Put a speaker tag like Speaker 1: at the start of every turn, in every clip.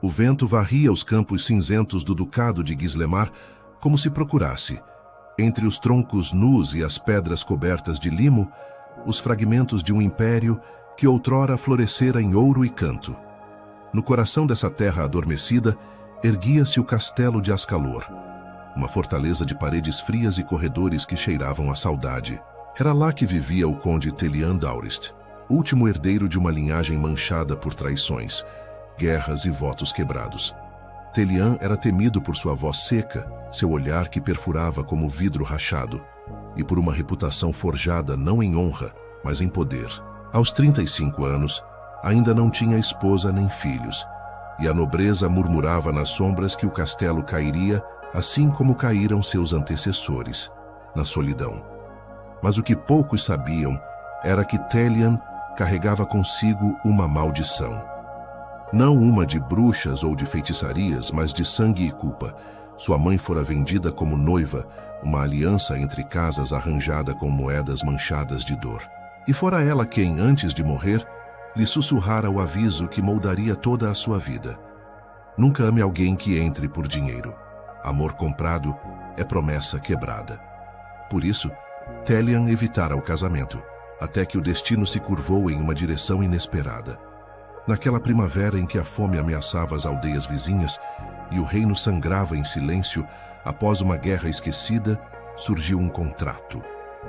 Speaker 1: O vento varria os campos cinzentos do ducado de Gislemar como se procurasse, entre os troncos nus e as pedras cobertas de limo, os fragmentos de um império que outrora florescera em ouro e canto. No coração dessa terra adormecida, erguia-se o castelo de Ascalor, uma fortaleza de paredes frias e corredores que cheiravam a saudade. Era lá que vivia o conde Telian d'Aurist, último herdeiro de uma linhagem manchada por traições, guerras e votos quebrados. Telian era temido por sua voz seca, seu olhar que perfurava como vidro rachado, e por uma reputação forjada não em honra, mas em poder. Aos 35 anos, ainda não tinha esposa nem filhos, e a nobreza murmurava nas sombras que o castelo cairia, assim como caíram seus antecessores, na solidão. Mas o que poucos sabiam era que Telian carregava consigo uma maldição. Não uma de bruxas ou de feitiçarias, mas de sangue e culpa. Sua mãe fora vendida como noiva, uma aliança entre casas arranjada com moedas manchadas de dor. E fora ela quem, antes de morrer, lhe sussurrara o aviso que moldaria toda a sua vida. Nunca ame alguém que entre por dinheiro. Amor comprado é promessa quebrada. Por isso, Telian evitara o casamento, até que o destino se curvou em uma direção inesperada. Naquela primavera em que a fome ameaçava as aldeias vizinhas e o reino sangrava em silêncio, após uma guerra esquecida, surgiu um contrato.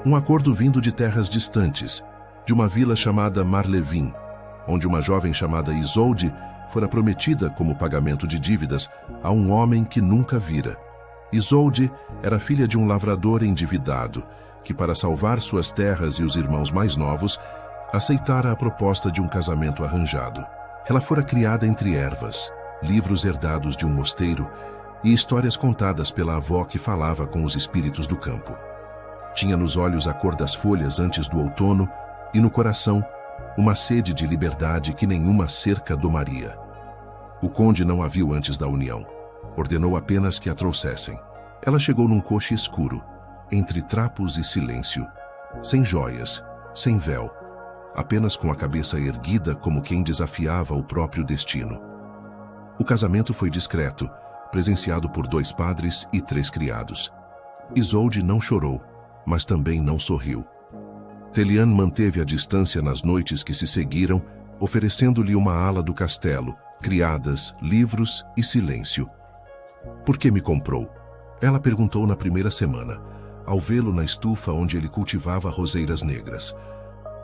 Speaker 1: Um acordo vindo de terras distantes, de uma vila chamada Marlevin, onde uma jovem chamada Isolde fora prometida como pagamento de dívidas a um homem que nunca vira. Isolde era filha de um lavrador endividado, que para salvar suas terras e os irmãos mais novos, aceitara a proposta de um casamento arranjado. Ela fora criada entre ervas, livros herdados de um mosteiro e histórias contadas pela avó que falava com os espíritos do campo. Tinha nos olhos a cor das folhas antes do outono e no coração uma sede de liberdade que nenhuma cerca domaria. O conde não a viu antes da união. Ordenou apenas que a trouxessem. Ela chegou num coche escuro, entre trapos e silêncio, sem joias, sem véu, apenas com a cabeça erguida como quem desafiava o próprio destino. O casamento foi discreto, presenciado por 2 padres e 3 criados. Isolde não chorou, mas também não sorriu. Telian manteve a distância nas noites que se seguiram, oferecendo-lhe uma ala do castelo, criadas, livros e silêncio. Por que me comprou? Ela perguntou na primeira semana, ao vê-lo na estufa onde ele cultivava roseiras negras.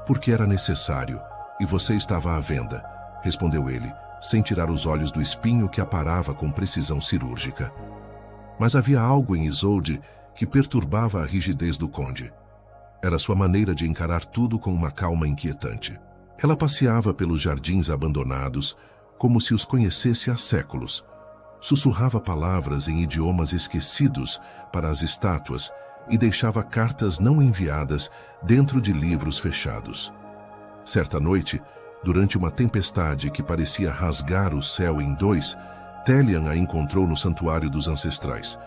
Speaker 1: Porque era necessário, e você estava à venda, respondeu ele, sem tirar os olhos do espinho que aparava com precisão cirúrgica. Mas havia algo em Isolde que perturbava a rigidez do conde. Era sua maneira de encarar tudo com uma calma inquietante. Ela passeava pelos jardins abandonados, como se os conhecesse há séculos. Sussurrava palavras em idiomas esquecidos para as estátuas e deixava cartas não enviadas dentro de livros fechados. Certa noite, durante uma tempestade que parecia rasgar o céu em 2, Telian a encontrou no santuário dos ancestrais,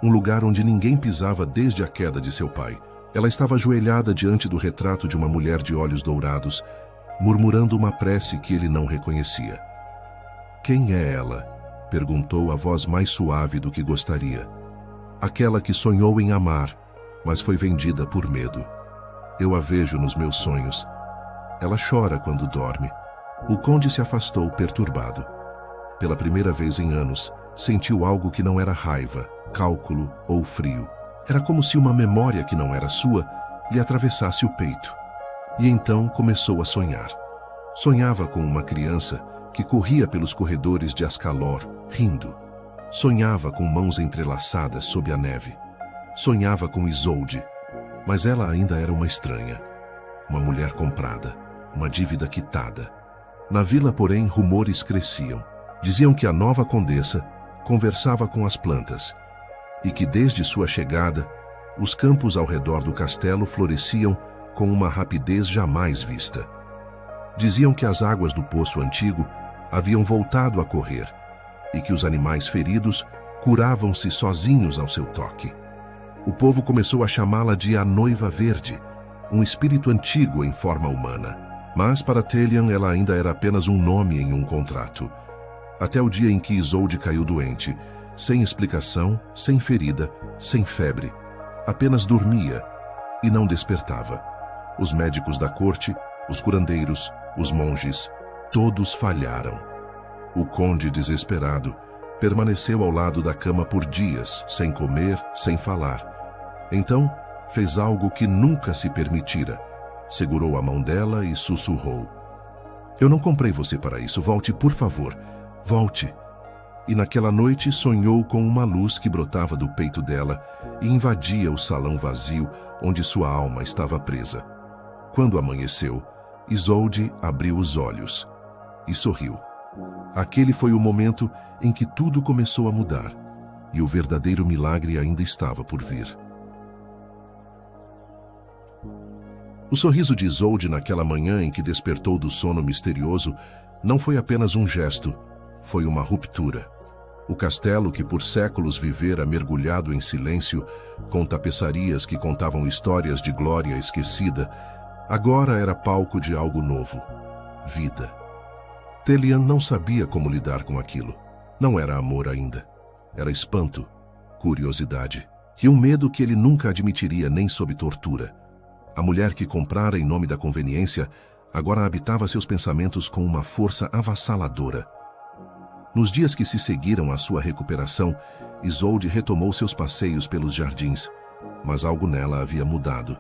Speaker 1: um lugar onde ninguém pisava desde a queda de seu pai. Ela estava ajoelhada diante do retrato de uma mulher de olhos dourados, murmurando uma prece que ele não reconhecia. Quem é ela? Perguntou a voz mais suave do que gostaria. Aquela que sonhou em amar, mas foi vendida por medo. Eu a vejo nos meus sonhos. Ela chora quando dorme. O conde se afastou perturbado. Pela primeira vez em anos, sentiu algo que não era raiva, cálculo ou frio. Era como se uma memória que não era sua lhe atravessasse o peito. E então começou a sonhar. Sonhava com uma criança que corria pelos corredores de Ascalor, rindo. Sonhava com mãos entrelaçadas sob a neve. Sonhava com Isolde, mas ela ainda era uma estranha. Uma mulher comprada, uma dívida quitada. Na vila, porém, rumores cresciam. Diziam que a nova condessa conversava com as plantas e que desde sua chegada, os campos ao redor do castelo floresciam com uma rapidez jamais vista. Diziam que as águas do poço antigo haviam voltado a correr e que os animais feridos curavam-se sozinhos ao seu toque. O povo começou a chamá-la de a Noiva Verde, um espírito antigo em forma humana. Mas para Telian ela ainda era apenas um nome em um contrato. até o dia em que Isolde caiu doente, sem explicação, sem ferida, sem febre. Apenas dormia e não despertava. Os médicos da corte, os curandeiros, os monges, todos falharam. O conde, desesperado, permaneceu ao lado da cama por dias, sem comer, sem falar. Então, fez algo que nunca se permitira. Segurou a mão dela e sussurrou: "Eu não comprei você para isso. Volte, por favor. Volte." E naquela noite sonhou com uma luz que brotava do peito dela e invadia o salão vazio onde sua alma estava presa. Quando amanheceu, Isolde abriu os olhos e sorriu. Aquele foi o momento em que tudo começou a mudar, e o verdadeiro milagre ainda estava por vir. O sorriso de Isolde naquela manhã em que despertou do sono misterioso não foi apenas um gesto, foi uma ruptura. O castelo que por séculos vivera mergulhado em silêncio, com tapeçarias que contavam histórias de glória esquecida, agora era palco de algo novo: vida. Telian não sabia como lidar com aquilo. Não era amor ainda. Era espanto, curiosidade e um medo que ele nunca admitiria nem sob tortura. A mulher que comprara em nome da conveniência agora habitava seus pensamentos com uma força avassaladora. Nos dias que se seguiram à sua recuperação, Isolde retomou seus passeios pelos jardins, mas algo nela havia mudado.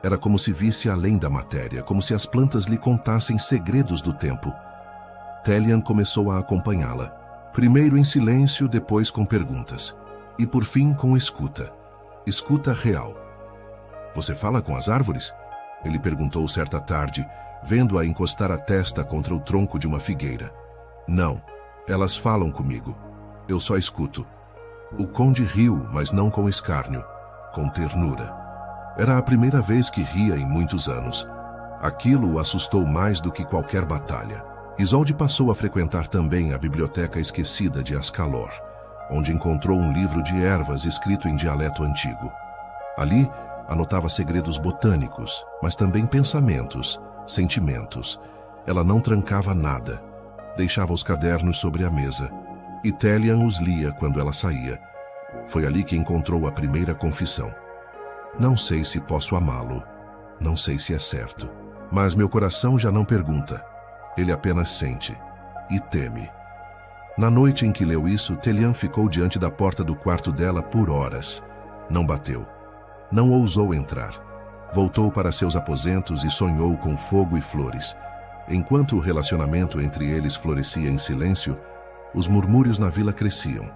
Speaker 1: Era como se visse além da matéria, como se as plantas lhe contassem segredos do tempo. Telian começou a acompanhá-la, primeiro em silêncio, depois com perguntas, e por fim com escuta. Escuta real. "Você fala com as árvores?" Ele perguntou certa tarde, vendo-a encostar a testa contra o tronco de uma figueira. "Não, elas falam comigo. Eu só escuto." O conde riu, mas não com escárnio, com ternura. Era a primeira vez que ria em muitos anos. Aquilo o assustou mais do que qualquer batalha. Isolde passou a frequentar também a biblioteca esquecida de Ascalor, onde encontrou um livro de ervas escrito em dialeto antigo. Ali, anotava segredos botânicos, mas também pensamentos, sentimentos. Ela não trancava nada. Deixava os cadernos sobre a mesa, e Telian os lia quando ela saía. Foi ali que encontrou a primeira confissão. "Não sei se posso amá-lo. Não sei se é certo. Mas meu coração já não pergunta. Ele apenas sente e teme." Na noite em que leu isso, Telian ficou diante da porta do quarto dela por horas. Não bateu. Não ousou entrar. Voltou para seus aposentos e sonhou com fogo e flores. Enquanto o relacionamento entre eles florescia em silêncio, os murmúrios na vila cresciam.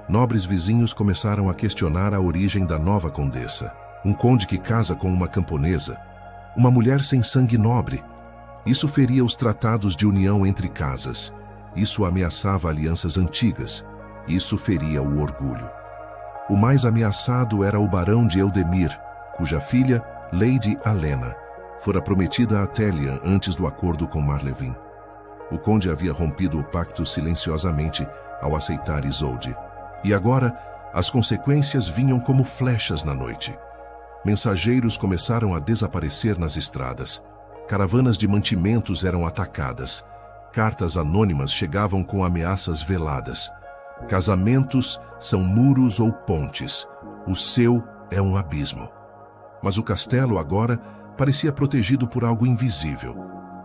Speaker 1: Nobres vizinhos começaram a questionar a origem da nova condessa. Um conde que casa com uma camponesa. Uma mulher sem sangue nobre. Isso feria os tratados de união entre casas. Isso ameaçava alianças antigas. Isso feria o orgulho. O mais ameaçado era o barão de Eldemir, cuja filha, Lady Alena, fora prometida a Telian antes do acordo com Marlevin. O conde havia rompido o pacto silenciosamente ao aceitar Isolde. E agora, as consequências vinham como flechas na noite. Mensageiros começaram a desaparecer nas estradas. Caravanas de mantimentos eram atacadas. Cartas anônimas chegavam com ameaças veladas. Casamentos são muros ou pontes. O seu é um abismo. Mas o castelo agora parecia protegido por algo invisível.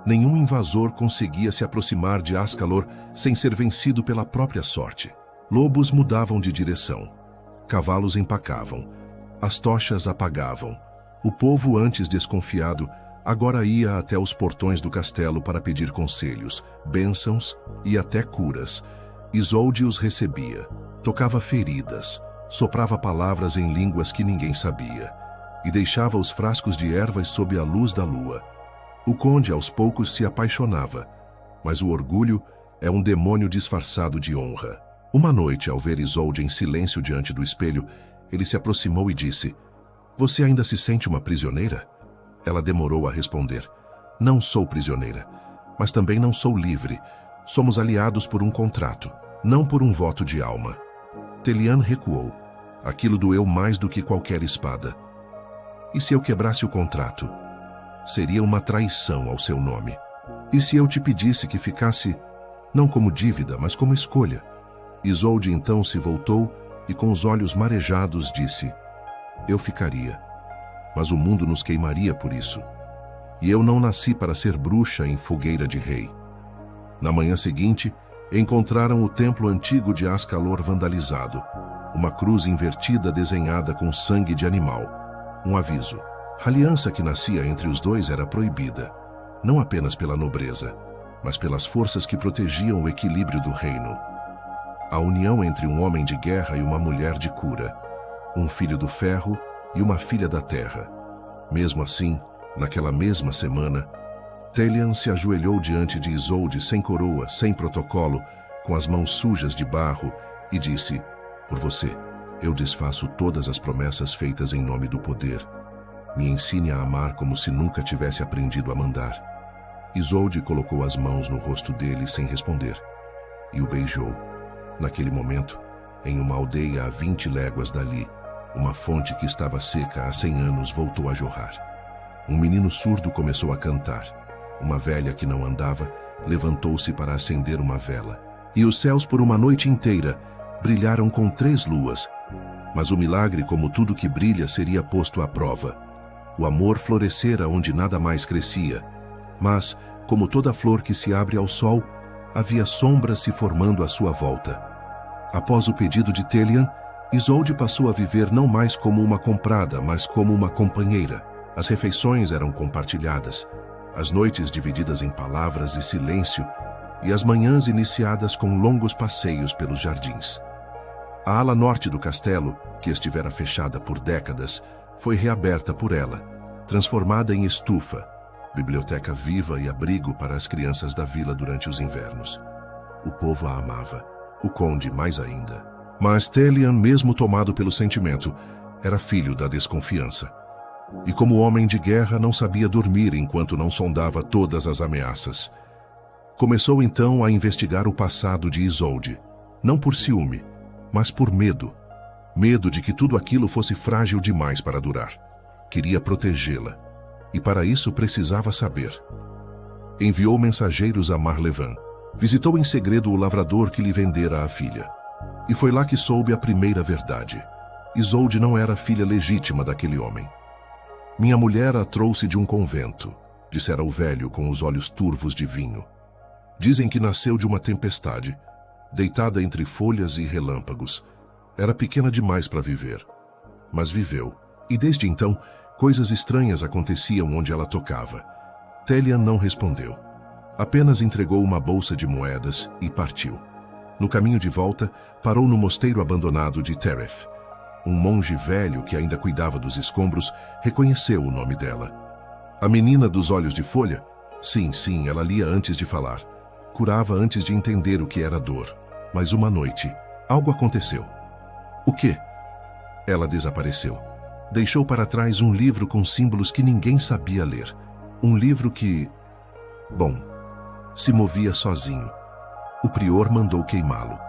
Speaker 1: Nenhum invasor conseguia se aproximar de Ascalor sem ser vencido pela própria sorte. Lobos mudavam de direção. Cavalos empacavam. As tochas apagavam. O povo, antes desconfiado, agora ia até os portões do castelo para pedir conselhos, bênçãos e até curas. Isolde os recebia, tocava feridas, soprava palavras em línguas que ninguém sabia e deixava os frascos de ervas sob a luz da lua. O conde aos poucos se apaixonava, mas o orgulho é um demônio disfarçado de honra. Uma noite, ao ver Isolde em silêncio diante do espelho, ele se aproximou e disse: "Você ainda se sente uma prisioneira?" Ela demorou a responder: "Não sou prisioneira, mas também não sou livre. Somos aliados por um contrato, não por um voto de alma." Telian recuou. Aquilo doeu mais do que qualquer espada. "E se eu quebrasse o contrato? Seria uma traição ao seu nome. E se eu te pedisse que ficasse não como dívida, mas como escolha. Isolde então se voltou e com os olhos marejados disse: eu ficaria, mas o mundo nos queimaria por isso. E eu não nasci para ser bruxa em fogueira de rei. Na manhã seguinte, encontraram o templo antigo de Ascalor vandalizado, uma cruz invertida desenhada com sangue de animal. Um aviso. A aliança que nascia entre os dois era proibida, não apenas pela nobreza, mas pelas forças que protegiam o equilíbrio do reino. A união entre um homem de guerra e uma mulher de cura, um filho do ferro e uma filha da terra. Mesmo assim, naquela mesma semana, Telian se ajoelhou diante de Isolde sem coroa, sem protocolo, com as mãos sujas de barro, e disse: por você, eu desfaço todas as promessas feitas em nome do poder. Me ensine a amar como se nunca tivesse aprendido a mandar. Isolde colocou as mãos no rosto dele sem responder, e o beijou. Naquele momento, em uma aldeia a 20 léguas dali, uma fonte que estava seca há 100 anos voltou a jorrar. Um menino surdo começou a cantar. Uma velha que não andava levantou-se para acender uma vela. E os céus por uma noite inteira brilharam com 3 luas. Mas o milagre, como tudo que brilha, seria posto à prova. O amor florescera onde nada mais crescia. Mas, como toda flor que se abre ao sol, havia sombras se formando à sua volta. Após o pedido de Telian, Isolde passou a viver não mais como uma comprada, mas como uma companheira. As refeições eram compartilhadas, as noites divididas em palavras e silêncio, e as manhãs iniciadas com longos passeios pelos jardins. A ala norte do castelo, que estivera fechada por décadas, foi reaberta por ela, transformada em estufa, biblioteca viva e abrigo para as crianças da vila durante os invernos. O povo a amava, o conde mais ainda. Mas Telian, mesmo tomado pelo sentimento, era filho da desconfiança. E como homem de guerra não sabia dormir enquanto não sondava todas as ameaças. Começou então a investigar o passado de Isolde, não por ciúme, mas por medo. Medo de que tudo aquilo fosse frágil demais para durar. Queria protegê-la, e para isso precisava saber. Enviou mensageiros a Marlevan. Visitou em segredo o lavrador que lhe vendera a filha. E foi lá que soube a primeira verdade. Isolde não era filha legítima daquele homem. Minha mulher a trouxe de um convento, dissera o velho com os olhos turvos de vinho. Dizem que nasceu de uma tempestade, deitada entre folhas e relâmpagos. Era pequena demais para viver, mas viveu. E desde então, coisas estranhas aconteciam onde ela tocava. Telian não respondeu. Apenas entregou uma bolsa de moedas e partiu. No caminho de volta, parou no mosteiro abandonado de Tereth. Um monge velho que ainda cuidava dos escombros reconheceu o nome dela. A menina dos olhos de folha? Sim, ela lia antes de falar. Curava antes de entender o que era dor. Mas uma noite, algo aconteceu. O quê? Ela desapareceu. Deixou para trás um livro com símbolos que ninguém sabia ler. Um livro que... se movia sozinho. O prior mandou queimá-lo.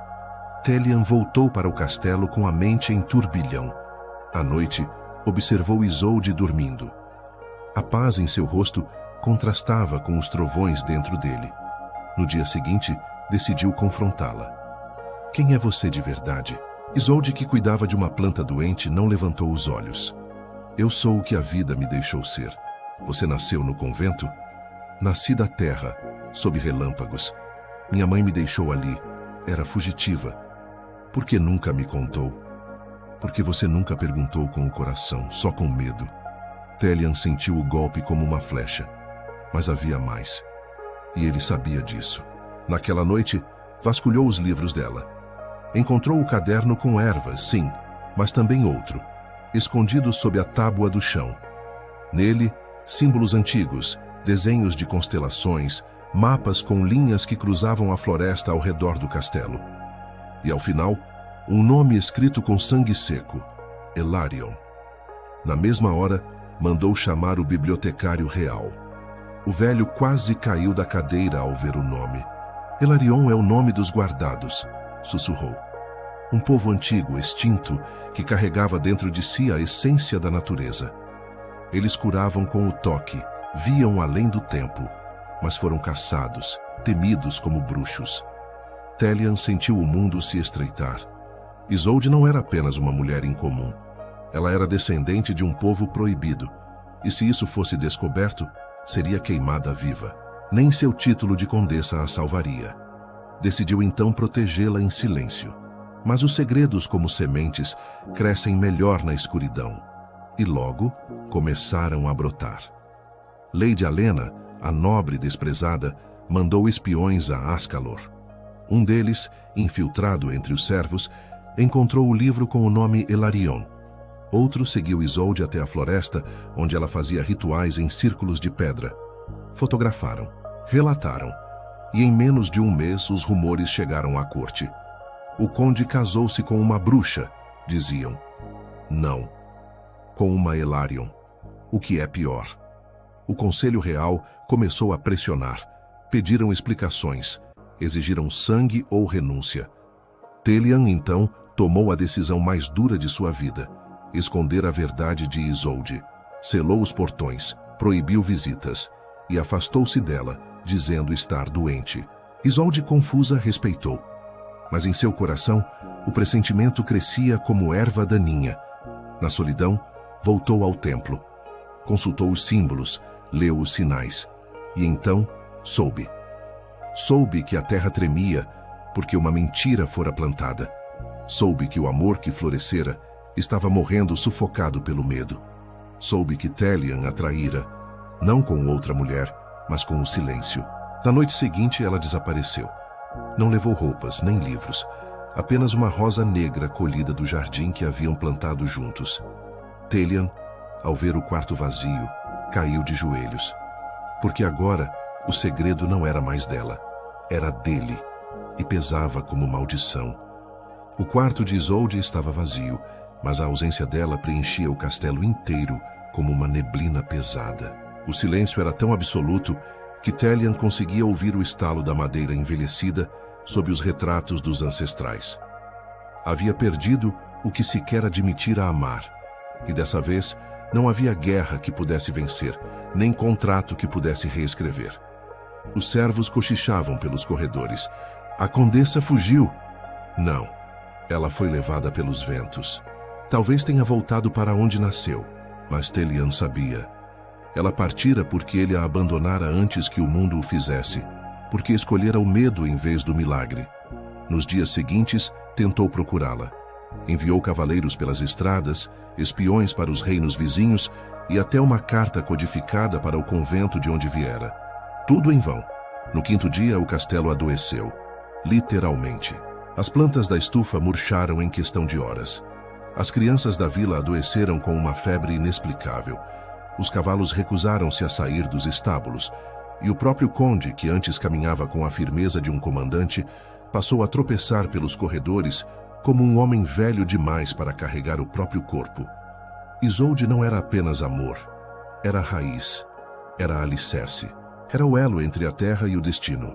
Speaker 1: Telian voltou para o castelo com a mente em turbilhão. À noite, observou Isolde dormindo. A paz em seu rosto contrastava com os trovões dentro dele. No dia seguinte, decidiu confrontá-la. Quem é você de verdade? Isolde, que cuidava de uma planta doente, não levantou os olhos. Eu sou o que a vida me deixou ser. Você nasceu no convento? Nasci da terra, sob relâmpagos. Minha mãe me deixou ali. Era fugitiva. Por que nunca me contou? Porque você nunca perguntou com o coração, só com medo. Telian sentiu o golpe como uma flecha. Mas havia mais. E ele sabia disso. Naquela noite, vasculhou os livros dela. Encontrou o caderno com ervas, sim, mas também outro, escondido sob a tábua do chão. Nele, símbolos antigos, desenhos de constelações, mapas com linhas que cruzavam a floresta ao redor do castelo. E ao final, um nome escrito com sangue seco, Elarion. Na mesma hora, mandou chamar o bibliotecário real. O velho quase caiu da cadeira ao ver o nome. Elarion é o nome dos guardados, sussurrou. Um povo antigo, extinto, que carregava dentro de si a essência da natureza. Eles curavam com o toque, viam além do tempo. mas foram caçados, temidos como bruxos. Telian sentiu o mundo se estreitar. Isolde não era apenas uma mulher incomum. Ela era descendente de um povo proibido, e se isso fosse descoberto, seria queimada viva. Nem seu título de condessa a salvaria. Decidiu então protegê-la em silêncio. Mas os segredos, como sementes, crescem melhor na escuridão. E logo começaram a brotar. Lady Alena, a nobre desprezada, mandou espiões a Ascalor. Um deles, infiltrado entre os servos, encontrou o livro com o nome Elarion. Outro seguiu Isolde até a floresta, onde ela fazia rituais em círculos de pedra. Fotografaram, relataram, e em menos de um mês os rumores chegaram à corte. O conde casou-se com uma bruxa, diziam. Não, com uma Elarion. O que é pior. O Conselho Real começou a pressionar. Pediram explicações, exigiram sangue ou renúncia. Telian, então, tomou a decisão mais dura de sua vida. Esconder a verdade de Isolde. Selou os portões, proibiu visitas e afastou-se dela, dizendo estar doente. Isolde, confusa, respeitou. Mas em seu coração, o pressentimento crescia como erva daninha. Na solidão, voltou ao templo. Consultou os símbolos, leu os sinais. E então, soube. Soube que a terra tremia, porque uma mentira fora plantada. Soube que o amor que florescera estava morrendo sufocado pelo medo. Soube que Telian a traíra, não com outra mulher, mas com o silêncio. Na noite seguinte, ela desapareceu. Não levou roupas, nem livros. Apenas uma rosa negra colhida do jardim que haviam plantado juntos. Telian, ao ver o quarto vazio, caiu de joelhos. Porque agora, o segredo não era mais dela. Era dele. E pesava como maldição. O quarto de Isolde estava vazio, mas a ausência dela preenchia o castelo inteiro como uma neblina pesada. O silêncio era tão absoluto que Telian conseguia ouvir o estalo da madeira envelhecida sob os retratos dos ancestrais. Havia perdido o que sequer admitira amar, e dessa vez não havia guerra que pudesse vencer, nem contrato que pudesse reescrever. Os servos cochichavam pelos corredores. A condessa fugiu. Não, ela foi levada pelos ventos. Talvez tenha voltado para onde nasceu, mas Telian sabia. Ela partira porque ele a abandonara antes que o mundo o fizesse, porque escolhera o medo em vez do milagre. Nos dias seguintes, tentou procurá-la. Enviou cavaleiros pelas estradas, espiões para os reinos vizinhos e até uma carta codificada para o convento de onde viera. Tudo em vão. No quinto dia, o castelo adoeceu. Literalmente. As plantas da estufa murcharam em questão de horas. As crianças da vila adoeceram com uma febre inexplicável. Os cavalos recusaram-se a sair dos estábulos, e o próprio conde, que antes caminhava com a firmeza de um comandante, passou a tropeçar pelos corredores como um homem velho demais para carregar o próprio corpo. Isolde não era apenas amor, era raiz, era alicerce, era o elo entre a terra e o destino,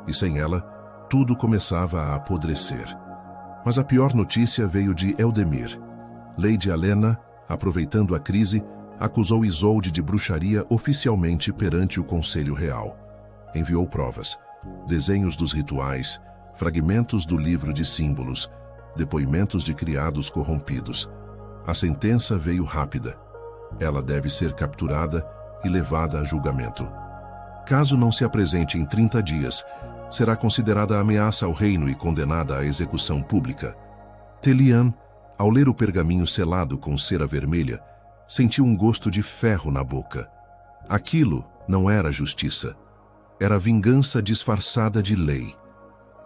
Speaker 1: e sem ela, tudo começava a apodrecer. Mas a pior notícia veio de Eldemir. Lady Alena, aproveitando a crise, acusou Isolde de bruxaria oficialmente perante o Conselho Real. Enviou provas, desenhos dos rituais, fragmentos do livro de símbolos, depoimentos de criados corrompidos. A sentença veio rápida. Ela deve ser capturada e levada a julgamento. Caso não se apresente em 30 dias, será considerada ameaça ao reino e condenada à execução pública. Telian, ao ler o pergaminho selado com cera vermelha, sentiu um gosto de ferro na boca. Aquilo não era justiça. Era vingança disfarçada de lei.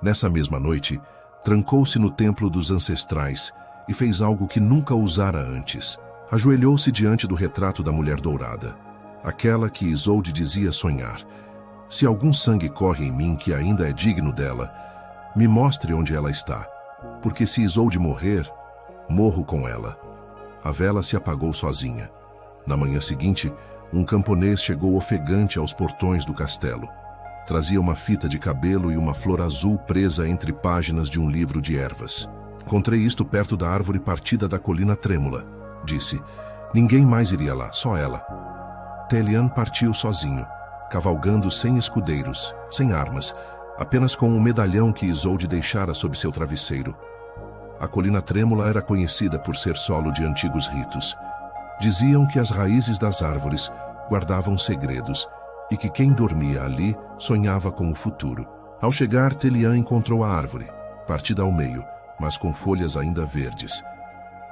Speaker 1: Nessa mesma noite, trancou-se no templo dos ancestrais e fez algo que nunca ousara antes. Ajoelhou-se diante do retrato da mulher dourada, aquela que Isolde dizia sonhar. Se algum sangue corre em mim que ainda é digno dela, me mostre onde ela está, porque se Isolde morrer, morro com ela. A vela se apagou sozinha. Na manhã seguinte, um camponês chegou ofegante aos portões do castelo. Trazia uma fita de cabelo e uma flor azul presa entre páginas de um livro de ervas. Encontrei isto perto da árvore partida da colina trêmula, disse. Ninguém mais iria lá, só ela. Telian partiu sozinho. cavalgando sem escudeiros, sem armas, apenas com um medalhão que Isolde deixara sob seu travesseiro. A colina trêmula era conhecida por ser solo de antigos ritos. Diziam que as raízes das árvores guardavam segredos e que quem dormia ali sonhava com o futuro. Ao chegar, Telian encontrou a árvore, partida ao meio, mas com folhas ainda verdes.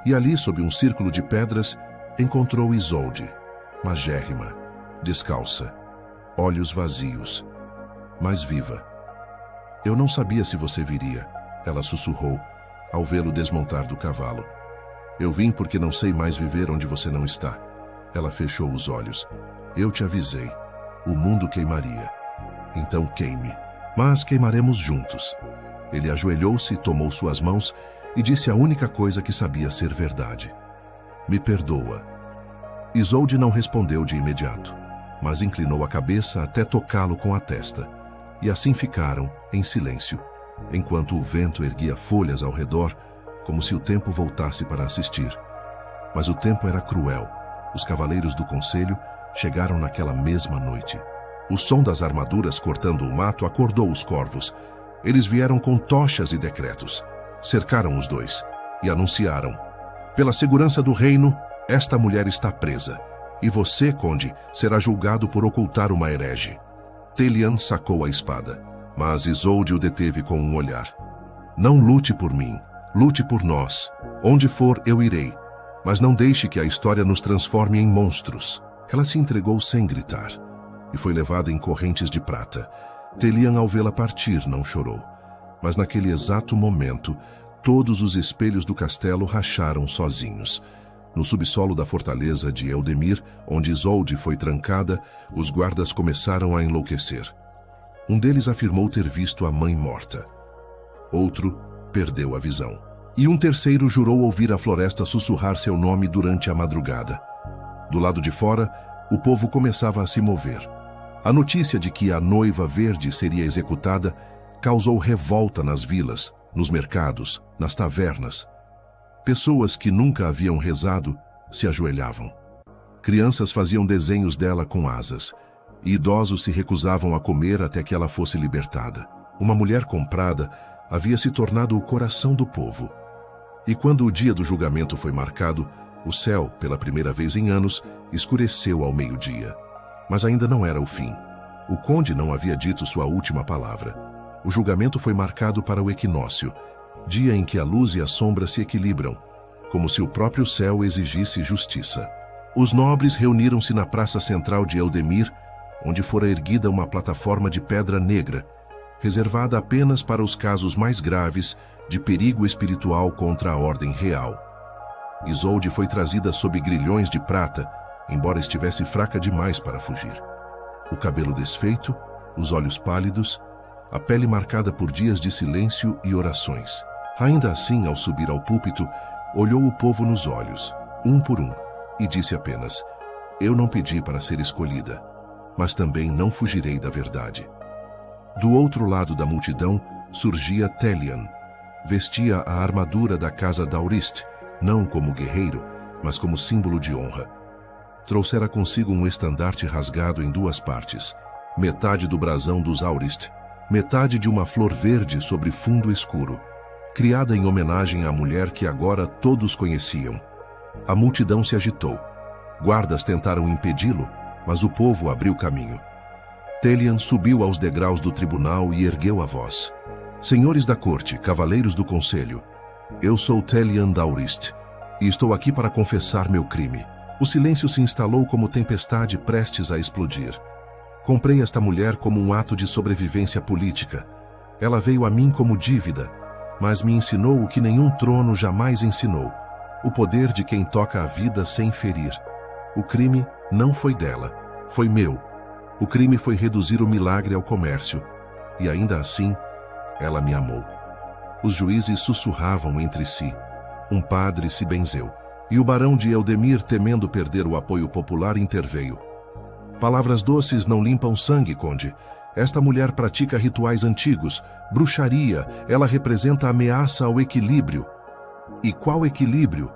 Speaker 1: E ali, sob um círculo de pedras, encontrou Isolde, magérrima, descalça, olhos vazios, mas viva. Eu não sabia se você viria, ela sussurrou, ao vê-lo desmontar do cavalo. Eu vim porque não sei mais viver onde você não está. Ela fechou os olhos. Eu te avisei. O mundo queimaria. Então queime. Mas queimaremos juntos. Ele ajoelhou-se, tomou suas mãos e disse a única coisa que sabia ser verdade. Me perdoa. Isolde não respondeu de imediato, mas inclinou a cabeça até tocá-lo com a testa. E assim ficaram, em silêncio, enquanto o vento erguia folhas ao redor, como se o tempo voltasse para assistir. Mas o tempo era cruel. Os cavaleiros do conselho chegaram naquela mesma noite. O som das armaduras cortando o mato acordou os corvos. Eles vieram com tochas e decretos. Cercaram os dois e anunciaram: pela segurança do reino, esta mulher está presa. E você, conde, será julgado por ocultar uma herege. Telian sacou a espada, mas Isolde o deteve com um olhar. Não lute por mim, lute por nós. Onde for, eu irei. Mas não deixe que a história nos transforme em monstros. Ela se entregou sem gritar e foi levada em correntes de prata. Telian, ao vê-la partir, não chorou. Mas naquele exato momento, todos os espelhos do castelo racharam sozinhos. No subsolo da fortaleza de Eldemir, onde Isolde foi trancada, os guardas começaram a enlouquecer. Um deles afirmou ter visto a mãe morta. Outro perdeu a visão. E um terceiro jurou ouvir a floresta sussurrar seu nome durante a madrugada. Do lado de fora, o povo começava a se mover. A notícia de que a noiva verde seria executada causou revolta nas vilas, nos mercados, nas tavernas. Pessoas que nunca haviam rezado se ajoelhavam. Crianças faziam desenhos dela com asas, e idosos se recusavam a comer até que ela fosse libertada. Uma mulher comprada havia se tornado o coração do povo. E quando o dia do julgamento foi marcado, o céu, pela primeira vez em anos, escureceu ao meio-dia. Mas ainda não era o fim. O conde não havia dito sua última palavra. O julgamento foi marcado para o equinócio, dia em que a luz e a sombra se equilibram, como se o próprio céu exigisse justiça. Os nobres reuniram-se na praça central de Eldemir, onde fora erguida uma plataforma de pedra negra, reservada apenas para os casos mais graves de perigo espiritual contra a ordem real. Isolde foi trazida sob grilhões de prata, embora estivesse fraca demais para fugir. O cabelo desfeito, os olhos pálidos, a pele marcada por dias de silêncio e orações. Ainda assim, ao subir ao púlpito, olhou o povo nos olhos, um por um, e disse apenas: eu não pedi para ser escolhida, mas também não fugirei da verdade. Do outro lado da multidão surgia Telian. Vestia a armadura da casa d'Aurist, não como guerreiro, mas como símbolo de honra. Trouxera consigo um estandarte rasgado em duas partes, metade do brasão dos Aurist, metade de uma flor verde sobre fundo escuro, criada em homenagem à mulher que agora todos conheciam. A multidão se agitou. Guardas tentaram impedi-lo, mas o povo abriu caminho. Telian subiu aos degraus do tribunal e ergueu a voz: senhores da corte, cavaleiros do conselho, eu sou Telian d'Aurist, e estou aqui para confessar meu crime. O silêncio se instalou como tempestade prestes a explodir. Comprei esta mulher como um ato de sobrevivência política. Ela veio a mim como dívida, mas me ensinou o que nenhum trono jamais ensinou: o poder de quem toca a vida sem ferir. O crime não foi dela, foi meu. O crime foi reduzir o milagre ao comércio, e ainda assim, ela me amou. Os juízes sussurravam entre si. Um padre se benzeu, e o barão de Eldemir, temendo perder o apoio popular, interveio. Palavras doces não limpam sangue, conde. Esta mulher pratica rituais antigos, bruxaria, ela representa ameaça ao equilíbrio. E qual equilíbrio?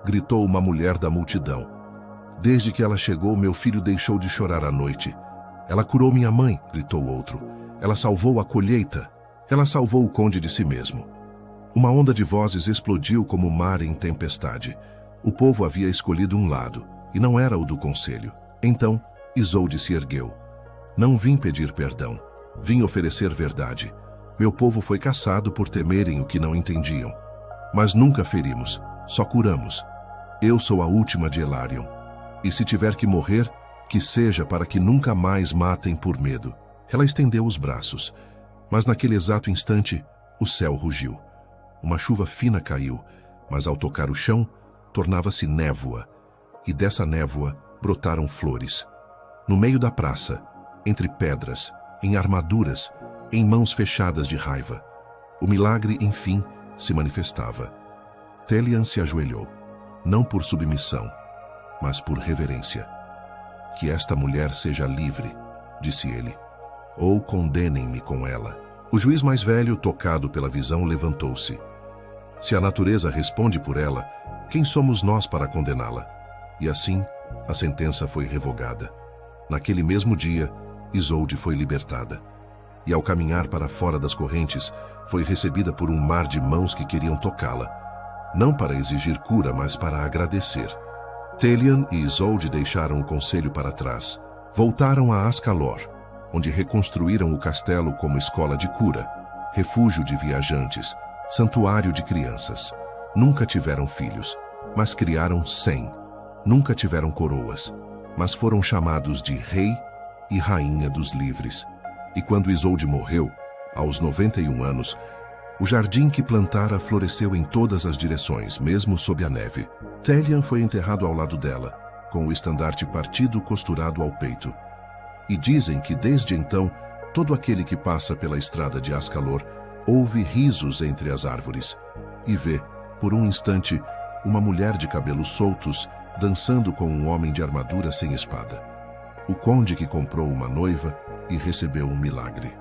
Speaker 1: Gritou uma mulher da multidão. Desde que ela chegou, meu filho deixou de chorar à noite. Ela curou minha mãe, gritou outro. Ela salvou a colheita. Ela salvou o conde de si mesmo. Uma onda de vozes explodiu como o mar em tempestade. O povo havia escolhido um lado, e não era o do conselho. Então, Isolde se ergueu. Não vim pedir perdão. Vim oferecer verdade. Meu povo foi caçado por temerem o que não entendiam. Mas nunca ferimos, só curamos. Eu sou a última de Elarion. E se tiver que morrer, que seja para que nunca mais matem por medo. Ela estendeu os braços. Mas naquele exato instante, o céu rugiu. Uma chuva fina caiu, mas ao tocar o chão, tornava-se névoa. E dessa névoa brotaram flores. No meio da praça, entre pedras, em armaduras, em mãos fechadas de raiva. O milagre, enfim, se manifestava. Telian se ajoelhou, não por submissão, mas por reverência. Que esta mulher seja livre, disse ele, ou condenem-me com ela. O juiz mais velho, tocado pela visão, levantou-se. Se a natureza responde por ela, quem somos nós para condená-la? E assim, a sentença foi revogada. Naquele mesmo dia, Isolde foi libertada. E ao caminhar para fora das correntes, foi recebida por um mar de mãos que queriam tocá-la. Não para exigir cura, mas para agradecer. Telian e Isolde deixaram o conselho para trás. Voltaram a Ascalor, onde reconstruíram o castelo como escola de cura, refúgio de viajantes, santuário de crianças. Nunca tiveram filhos, mas criaram 100. Nunca tiveram coroas, mas foram chamados de Rei e Rainha dos Livres. E quando Isolde morreu, aos 91 anos, o jardim que plantara floresceu em todas as direções, mesmo sob a neve. Telian foi enterrado ao lado dela, com o estandarte partido costurado ao peito. E dizem que desde então, todo aquele que passa pela estrada de Ascalor ouve risos entre as árvores e vê, por um instante, uma mulher de cabelos soltos dançando com um homem de armadura sem espada. O conde que comprou uma noiva e recebeu um milagre.